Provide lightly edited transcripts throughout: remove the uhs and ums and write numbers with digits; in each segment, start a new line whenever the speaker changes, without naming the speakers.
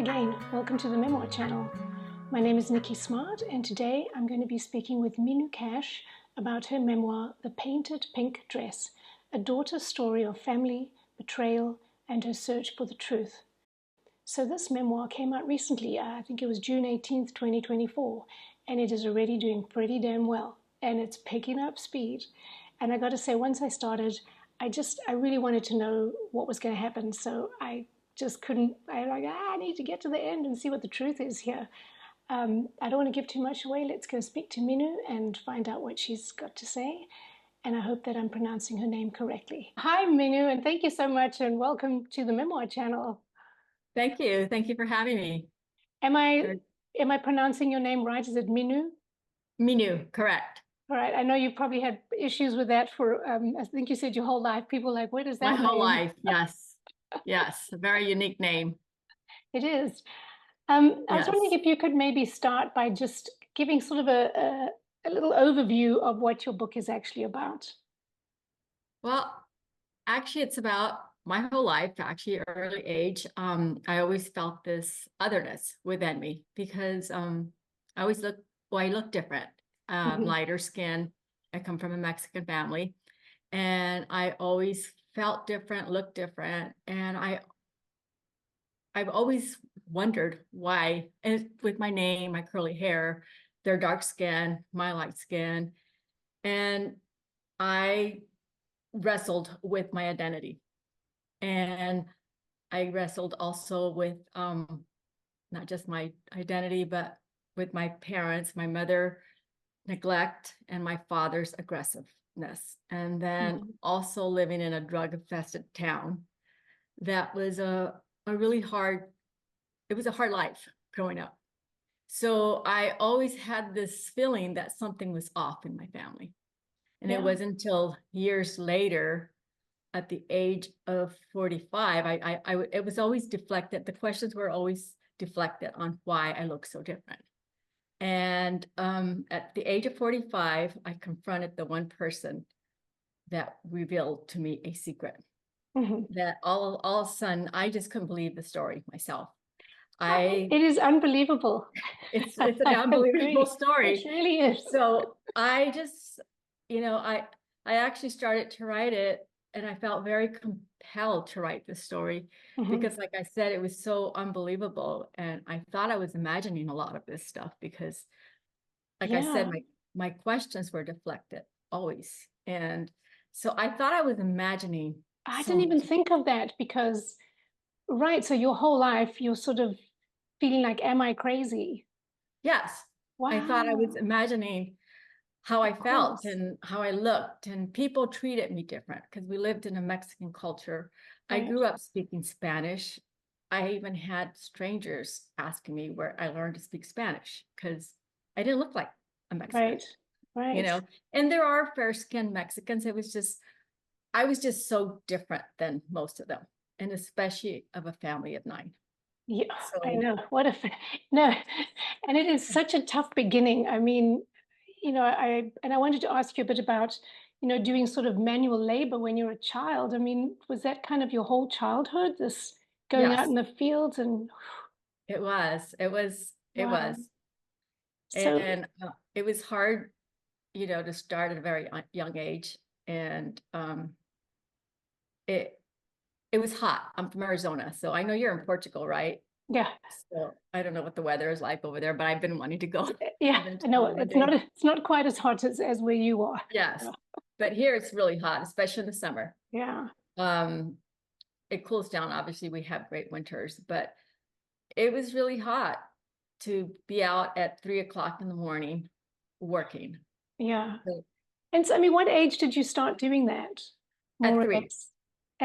again. Welcome to the Memoir channel. My name is Nikki Smart, and today I'm going to be speaking with Minu Cash about her memoir, The Painted Pink Dress, a daughter's story of family, betrayal, and her search for the truth. So this memoir came out recently, I think it was June 18th, 2024, and it is already doing pretty damn well, and it's picking up speed. And I got to say, once I started, I really wanted to know what was going to happen, so I just couldn't. I need to get to the end and see what the truth is here. I don't want to give too much away. Let's go speak to Minu and find out what she's got to say. And I hope that I'm pronouncing her name correctly. Hi, Minu, and thank you so much, and welcome to the Memoir channel.
Thank you. Thank you for having me.
Am I pronouncing your name right? Is it Minu?
Minu, correct.
All right. I know you probably had issues with that for, I think you said your whole life. People like, what is that
My whole
name?
life, yes. Yes, a very unique name.
It is. I was wondering if you could maybe start by just giving sort of a little overview of what your book is actually about.
Well, actually, it's about my whole life, actually, early age. I always felt this otherness within me because I look different, lighter skin. I come from a Mexican family, and I always felt different, looked different, and I've always wondered why, and with my name, my curly hair, they're dark skin, my light skin. And I wrestled with my identity. And I wrestled also with not just my identity, but with my parents, my mother neglect and my father's aggressiveness. And then also living in a drug-infested town. That was a really hard, it was a hard life growing up. So I always had this feeling that something was off in my family. And it wasn't until years later, at the age of 45, it was always deflected. The questions were always deflected on why I look so different. And at the age of 45, I confronted the one person that revealed to me a secret. That all of a sudden, I just couldn't believe the story myself.
It is unbelievable.
It's an unbelievable story.
It really is.
So I just, I actually started to write it, and I felt very compelled to write this story because, like I said, it was so unbelievable. And I thought I was imagining a lot of this stuff because, like I said, my questions were deflected always. And so I thought I was imagining.
I didn't even think of that because, right, so your whole life you're sort of feeling like, am I crazy?
Yes.
Wow.
I thought I was imagining how I felt and how I looked, and people treated me different because we lived in a Mexican culture. I grew up speaking Spanish. I even had strangers asking me where I learned to speak Spanish because I didn't look like a Mexican.
Right.
And there are fair-skinned Mexicans. I was just so different than most of them, and especially of a family of 9.
Yeah, so, I know. No, and it is such a tough beginning. I mean, I wanted to ask you a bit about, doing sort of manual labor when you're a child. I mean, was that kind of your whole childhood, this going out in the fields? And
it was.
So,
and it was hard, to start at a very young age. And it was hot. I'm from Arizona, so I know you're in Portugal, right?
Yeah.
So I don't know what the weather is like over there, but I've been wanting to go.
Yeah, no, it's not quite as hot as where you are.
Yes, but here it's really hot, especially in the summer.
Yeah.
It cools down. Obviously, we have great winters, but it was really hot to be out at 3 o'clock in the morning working.
Yeah. And so, I mean, what age did you start doing that?
At 3.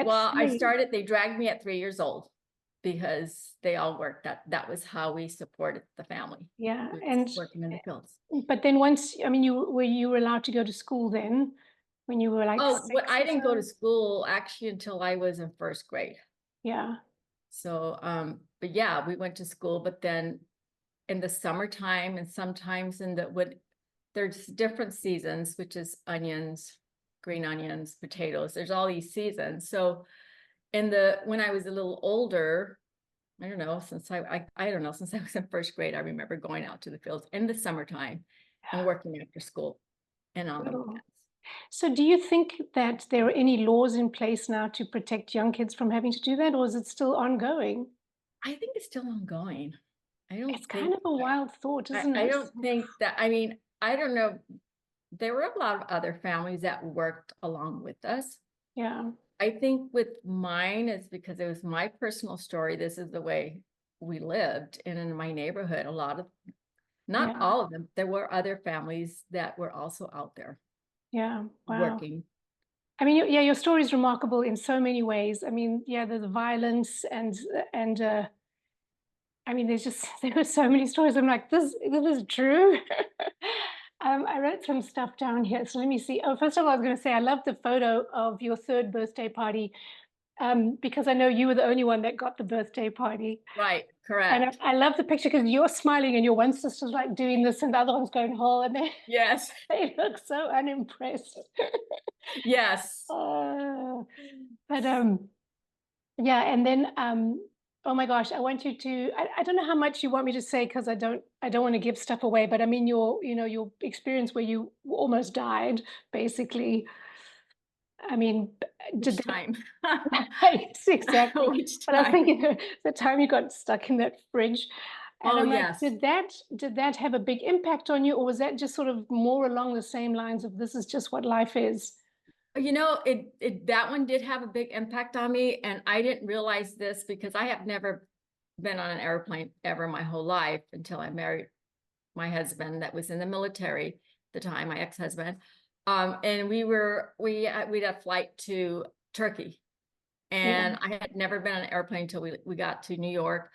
Well,
they dragged me at 3 years old because they all worked. That was how we supported the family.
Yeah. And
working in the fields.
But then once, I mean, you were allowed to go to school then when you were like 6
I didn't go to school actually until I was in 1st grade.
Yeah.
So, but yeah, we went to school, but then in the summertime and sometimes there's different seasons, which is onions, green onions, potatoes. There's all these seasons. So when I was a little older, I don't know, I don't know, since I was in first grade, I remember going out to the fields in the summertime and working after school and on the
Little.
weekends.
So do you think that there are any laws in place now to protect young kids from having to do that, or is it still ongoing?
I think it's still ongoing. I don't
It's kind
think
of a wild thought, isn't
I
it?
don't think that, I mean, I don't know. There were a lot of other families that worked along with us.
Yeah,
I think with mine is because it was my personal story. This is the way we lived. And in my neighborhood, a lot of, not
yeah,
all of them, there were other families that were also out there
yeah. Wow.
working.
I mean, yeah, your story is remarkable in so many ways. I mean, yeah, the violence and I mean, there's just there were so many stories. I'm like, this is true. I wrote some stuff down here, so let me see. Oh, first of all, I was going to say I love the photo of your third birthday party because I know you were the only one that got the birthday party.
Right,
And
correct.
I love the picture because you're smiling and your one sister's like doing this and the other one's going, oh, and they,
Yes,
they look so unimpressed.
yes.
Uh, but yeah, and then oh my gosh, I want you to I don't know how much you want me to say because I don't want to give stuff away, but I mean your experience where you almost died, basically. I mean, did
Which
that
time?
yes, exactly.
Which
But I was
time?
thinking the time you got stuck in that fridge. And
Oh,
I'm like,
yes.
did that have a big impact on you, or was that just sort of more along the same lines of this is just what life is?
You know, that one did have a big impact on me, and I didn't realize this because I have never been on an airplane ever my whole life until I married my husband that was in the military at the time, my ex-husband. And we'd had a flight to Turkey,
Yeah,
and I had never been on an airplane until we got to New York.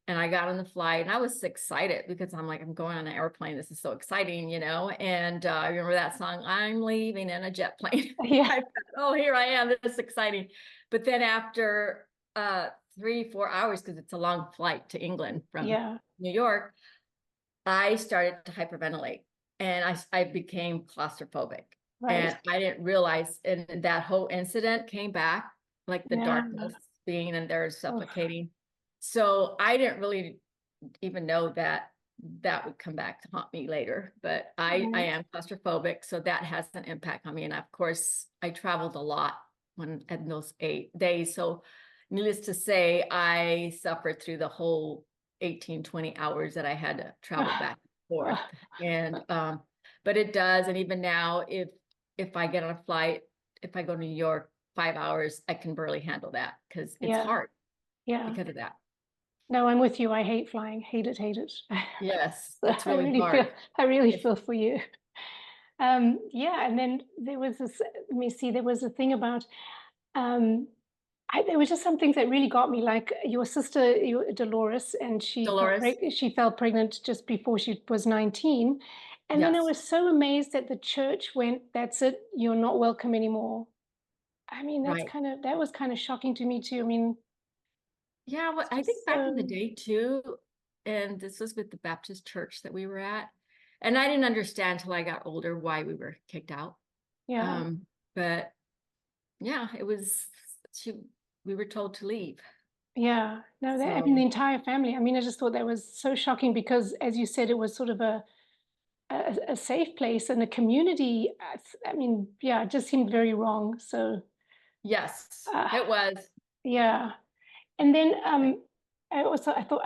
And I got on the flight and I was excited because I'm like, I'm going on an airplane. This is so exciting, you know? And I remember that song, I'm leaving in a jet plane.
yeah,
I thought, oh, here I am. This is exciting. But then after 3, 4 hours, because it's a long flight to England from
yeah,
New York, I started to hyperventilate and I became claustrophobic.
right.
And I didn't realize, and that whole incident came back, like the
Yeah.
darkness being in there
Oh,
suffocating. So I didn't really even know that that would come back to haunt me later. But I
right.
am claustrophobic, so that has an impact on me. And of course, I traveled a lot when in those 8 days. So needless to say, I suffered through the whole 18, 20 hours that I had to travel back and forth. And but it does. And even now, if I get on a flight, if I go to New York, 5 hours, I can barely handle that because it's
Yeah,
hard
yeah.
because of that.
No, I'm with you. I hate flying. Hate it, hate it.
Yes,
So
it's really hard.
I really
It's
feel for you. Yeah, and then there was this, let me see, there was a thing about um there was just some things that really got me, like your sister, Dolores, and
Dolores.
she fell pregnant just before she was 19. And then I
Yes.
was so amazed that the church went, that's it, you're not welcome anymore. I mean,
Right.
that was kind of shocking to me too. I mean,
Yeah, well,
it's
I think
just
back in the
so,
day too, and this was with the Baptist church that we were at. And I didn't understand till I got older why we were kicked out.
yeah.
But yeah, it was she we were told to leave.
Yeah, no, I mean the
So
entire family. I mean, I just thought that was so shocking because, as you said, it was sort of a safe place and a community. I mean, yeah, it just seemed very wrong. So,
yes,
uh,
it was.
yeah. And then I thought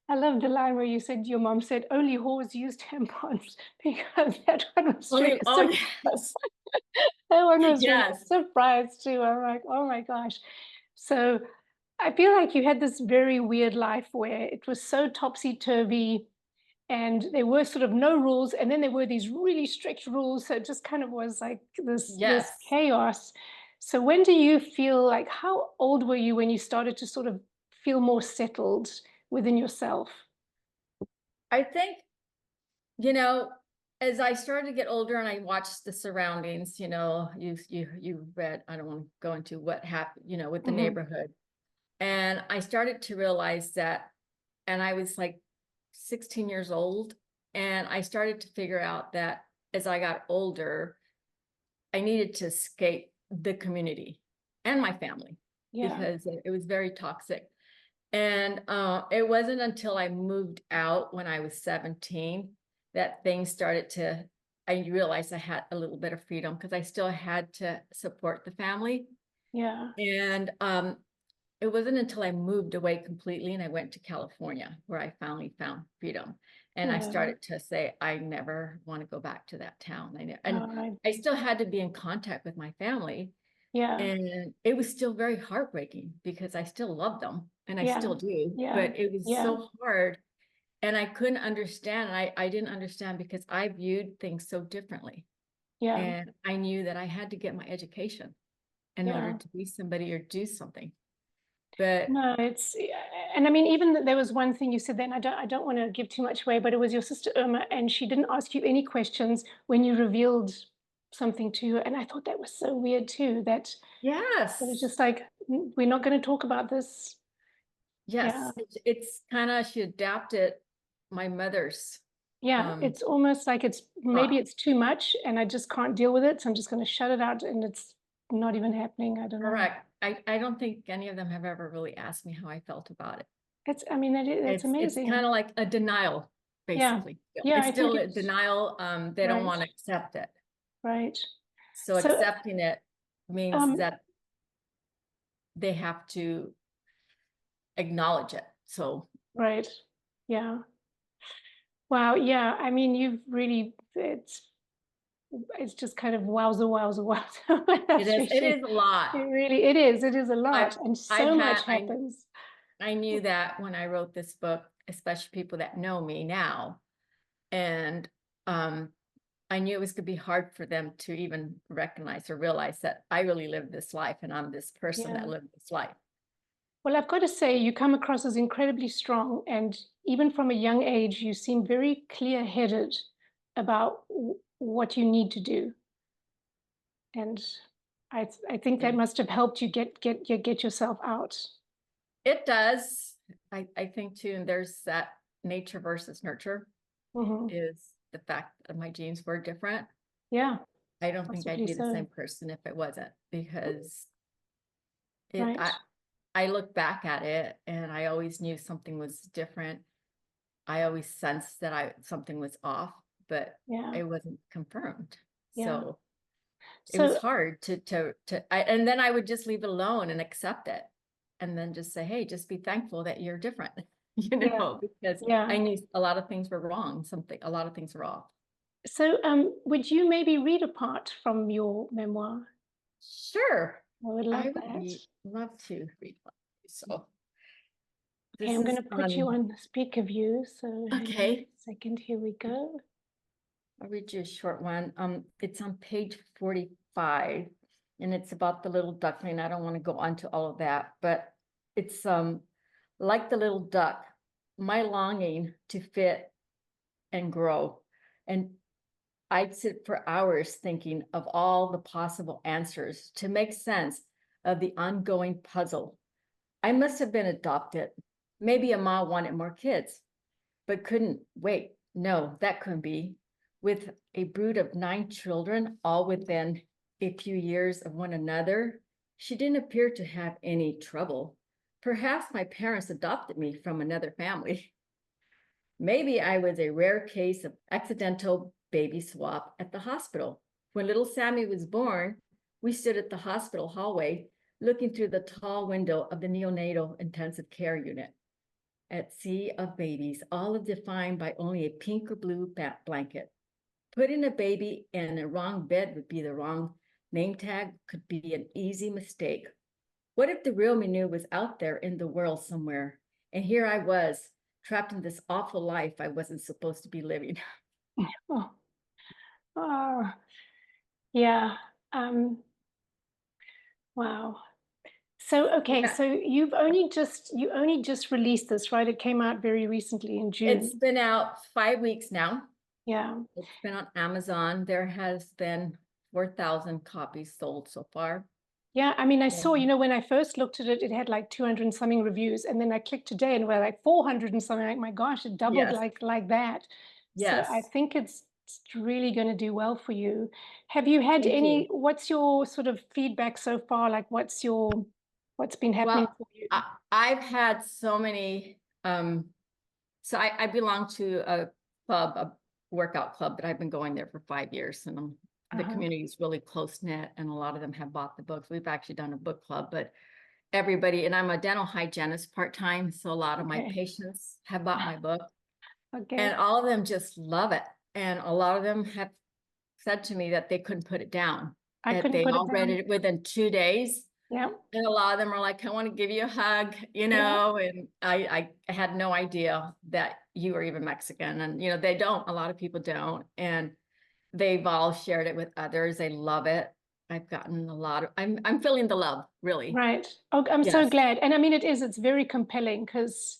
I loved the line where you said your mom said only whores use tampons because that one was really
Only, oh yes.
that one was really
Yes.
a surprise too. I'm like, oh my gosh. So I feel like you had this very weird life where it was so topsy-turvy and there were sort of no rules, and then there were these really strict rules. So it just kind of was like this
Yes.
chaos. So when do you feel like how old were you when you started to sort of feel more settled within yourself?
I think, you know, as I started to get older and I watched the surroundings, you read, I don't want to go into what happened, with the
Hmm.
neighborhood. And I started to realize that, and I was like 16 years old, and I started to figure out that as I got older, I needed to escape the community and my family
Yeah.
because it was very toxic. And it wasn't until I moved out when I was 17 that things started to, I realized I had a little bit of freedom because I still had to support the family.
Yeah.
And it wasn't until I moved away completely and I went to California where I finally found freedom. And I
Yeah.
started to say, I never want to go back to that town. And
Oh,
I still had to be in contact with my family.
yeah.
And it was still very heartbreaking because I still love them and I
Yeah.
still do,
Yeah.
but it was
Yeah.
so hard and I couldn't understand. I didn't understand because I viewed things so differently.
Yeah.
And I knew that I had to get my education in order
Yeah.
to be somebody or do something. But
No, and I mean, even there was one thing you said then, I don't want to give too much away, but it was your sister Irma, and she didn't ask you any questions when you revealed something to her. And I thought that was so weird too, that it was
yes,
just like, We're not going to talk about this." Yeah.
yes, it's kind of, she adapted my mother's
Yeah.
um
It's almost like maybe
thought.
it's too much and I just can't deal with it. So I'm just going to shut it out and it's not even happening. I don't know.
Correct. I don't think any of them have ever really asked me how I felt about it.
I mean, that's
It's kind
amazing.
of like a denial,
Yeah.
basically.
Yeah.
It's
I think
still a
it's
denial. They don't
right.
want to accept it.
Right.
So
So,
accepting it means
um,
that they have to acknowledge it. So
right. Yeah. Wow. Yeah. I mean, it's just kind of wowza, wowza, wowza. That's
it
really,
is a lot.
it is a
I
lot. And
I've
so
had
much happens.
I knew that when I wrote this book, especially people that know me now, and um I knew it was going to be hard for them to even recognize or realize that I really lived this life and I'm this person that
Yeah.
lived this life.
Well, I've got to say, you come across as incredibly strong. And even from a young age, you seem very clear-headed about what you need to do. And I think that must have helped you get yourself out.
It does. I think too, and there's that nature versus nurture
Hmm.
is the fact that my genes were different.
Yeah,
I don't think I'd
possibly
be the
so.
same person if it wasn't because it
Right.
I look back at it and I always knew something was different. I always sensed that something was off, but
Yeah.
it wasn't confirmed.
Yeah.
So it was
So,
hard and then I would just leave it alone and accept it and then just say, hey, just be thankful that you're different,
yeah.
because
Yeah.
I knew a lot of things were wrong, a lot of things were off.
So, would you maybe read a part from your memoir?
Sure.
I would
I
love
would
that.
love to read one. So
Okay,
this
I'm going
is
to put you on speaker view. So, hang on
okay.
a second. Here we go.
I'll read you a short one. It's on page 45 and it's about the little duckling. I don't want to go on to all of that, but it's like the little duck, my longing to fit and grow. And I'd sit for hours thinking of all the possible answers to make sense of the ongoing puzzle. I must have been adopted. Maybe a mom wanted more kids, but couldn't wait. No, that couldn't be. With a brood of 9 children, all within a few years of one another, she didn't appear to have any trouble. Perhaps my parents adopted me from another family. Maybe I was a rare case of accidental baby swap at the hospital. When little Sammy was born, we stood at the hospital hallway looking through the tall window of the neonatal intensive care unit. At sea of babies, all defined by only a pink or blue blanket. Putting a baby in a wrong bed would be the wrong name tag, could be an easy mistake. What if the real Minu was out there in the world somewhere? And here I was, trapped in this awful life I wasn't supposed to be living.
Oh, oh, yeah. Um, wow. So, okay,
Yeah,
so you only just released this, right? It came out very recently in
it's
June.
been out 5 weeks now.
Yeah.
It's been on Amazon. There has been 4,000 copies sold so far.
Yeah, I mean, I saw,
Um,
when I first looked at it, it had like 200 and something reviews, and then I clicked today and we're like 400 and something. Like, my gosh, it doubled
yes,
like that. So I
yes.
think it's really going to do well for you. Have you had
Thank you.
what's your sort of feedback so far? Like, what's your What's been happening
Well,
for you?
I've had so many, so I belong to a club, a workout club that I've been going there for 5 years, and the
Uh-huh.
community is really close knit, and a lot of them have bought the books. We've actually done a book club, but everybody, and I'm a dental hygienist part-time, so a lot of my
Okay.
patients have bought my book, and
Okay.
all of them just love it. And a lot of them have said to me that they couldn't put it down,
I
that
couldn't
they
put it
all read
down.
it within 2 days.
Yeah.
And a lot of them are like, I want to give you a hug,
Yeah.
and I had no idea that you were even Mexican. And, they don't, a lot of people don't. And they've all shared it with others. They love it. I've gotten a lot of, I'm feeling the love, really.
Right. Oh, I'm so
Yes.
glad. And I mean, it's very compelling because,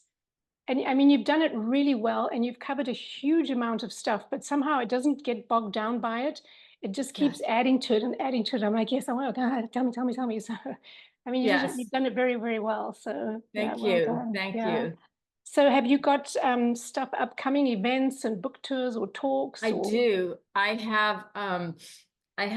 and I mean, you've done it really well and you've covered a huge amount of stuff, but somehow it doesn't get bogged down by it. It just keeps
Yes.
adding to it and adding to it. I'm like, yes, I want to, tell me, tell me, tell me. So, I mean,
Yes.
you've done it very, very well. So, yeah,
Thank
well
you.
done.
Thank
Yeah.
you.
So, have you got stuff upcoming events and book tours or talks
I
or?
do. I haven't I'm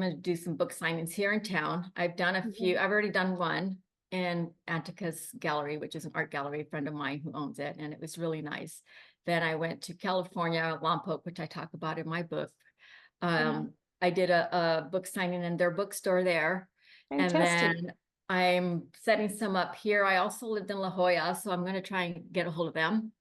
gonna do some book signings here in town. I've done a few,
Mhm.
I've already done one in Antica's Gallery, which is an art gallery, a friend of mine who owns it, and it was really nice. Then I went to California, Lompoc, which I talk about in my book.
Yeah,
I did a book signing in their bookstore there. And
fantastic.
then I'm setting some up here. I also lived in La Jolla, so I'm going to try and get a hold of them.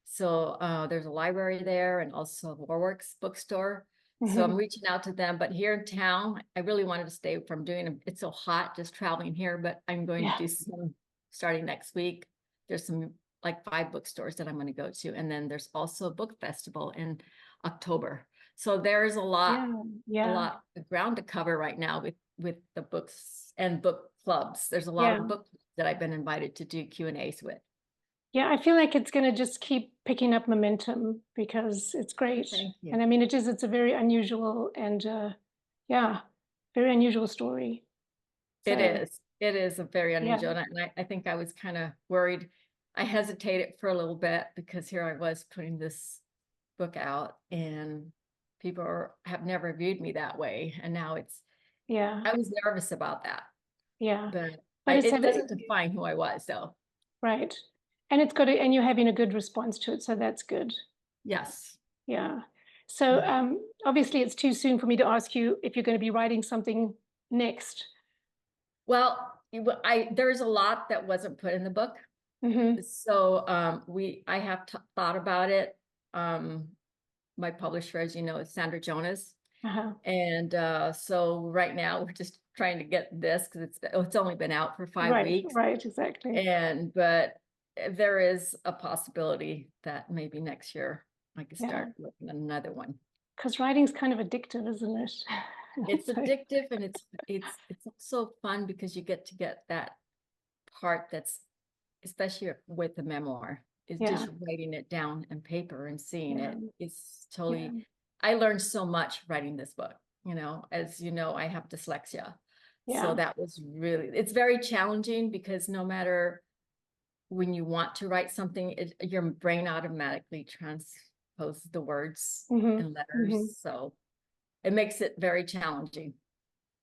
So there's a library there and also a Warworks bookstore. So I'm
Hmm.
reaching out to them. But here in town, I really wanted to stay from doing it's so hot just traveling here, but I'm going to
Yeah,
do some starting next week. There's some like 5 bookstores that I'm going to go to. And then there's also a book festival in October. So there's
yeah,
a
yeah,
lot of ground to cover right now with the books and book clubs. There's a lot
yeah.
of book that I've been invited to do Q&As with.
Yeah, I feel like it's going to just keep picking up momentum because it's great.
Thank you.
And I mean, it's a very unusual and, yeah, very unusual story.
It
So,
is. It is a very
yeah,
unusual. And I think I was kind of worried. I hesitated for a little bit because here I was putting this book out and have never viewed me that way. And now
yeah,
I was nervous about that,
yeah.
but
But it's
it
having,
doesn't define who I was, though.
right. And it's got and you're having a good response to it. So that's good.
Yes.
Yeah. So,
Yeah.
obviously it's too soon for me to ask you if you're going to be writing something next.
Well, there's a lot that wasn't put in the book.
Hmm.
So I have thought about it. Um, my publisher, as you know, is Sandra Jonas.
Uh-huh.
And so right now we're just trying to get this because it's only been out for 5 weeks.
Right, exactly.
But there is a possibility that maybe next year I could
Yeah.
start working on another one.
Because writing's kind of addictive, isn't it?
It's
So,
addictive and it's also fun because you get to get that part that's, especially with the memoir, is
yeah,
just writing it down on paper and seeing
yeah,
it. It's
yeah,
totally, I learned so much writing this book. As you know, I have dyslexia. So
yeah,
that was it's very challenging because no matter when you want to write something, your brain automatically transposes the words
hmm,
and
hmm.
letters. So it makes it very challenging.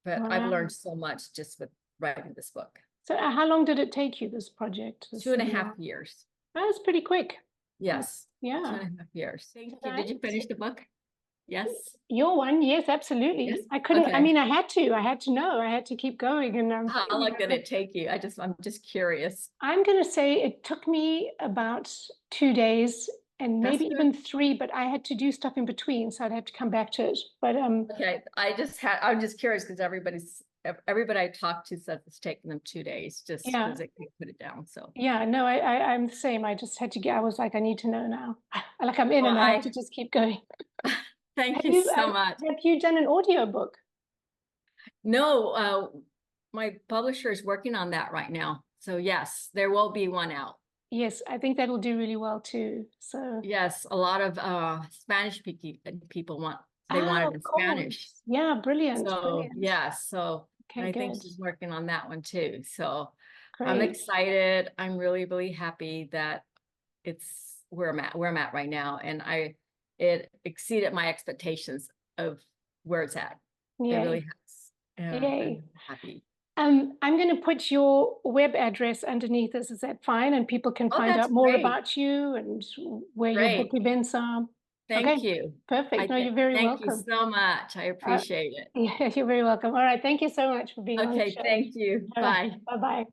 But I've
Wow.
learned so much just with writing this book.
So, how long did it take you, this project,
Two
this
and a half
memoir?
years.
Oh, that's pretty quick.
Yes, two
Yeah.
and a half years. Thank
Did
you.
I,
Did you finish the book? Yes.
your one? Yes,
Yes.
absolutely. I couldn't, I
Okay.
mean, I had to know, I had to keep going. And,
How long did it take you? I'm just curious.
I'm going to say it took me about 2 days and
That's
maybe
good.
even three, but I had to do stuff in between. So I'd have to come back to it. But,
Okay. I'm just curious because everybody I talked to said it's taken them 2 days just
yeah.
because they couldn't put it down. So,
Yeah, no, I'm the same. I just had to get, I was like, I need to know now. Like I'm in
well,
and I have to just keep going.
thank
Have
you
you
so much.
have you done an audio book?
No, my publisher is working on that right now. So yes, there will be one out.
Yes, I think that'll do really well too. So,
Yes, a lot of Spanish people they want it
of
in Spanish.
course. Yeah, brilliant,
So
brilliant.
yes, and
Okay,
I think
good.
she's working on that one too. So I'm
Great.
excited. I'm really, really happy that it's where I'm at right now. And it exceeded my expectations of where it's at. It really
Yay.
has. And
Yay.
I'm happy.
I'm going to put your web address underneath this. Is that fine? And people can
Oh,
find
that's
out more
great.
about you and where your book
Great.
events are.
Thank
Okay,
you.
perfect. No, you're very
Thank you
welcome.
so much. I appreciate it.
Yeah, you're very welcome. All right, thank you so much for being on the
Okay,
show.
thank you.
All right,
Bye.
bye-bye.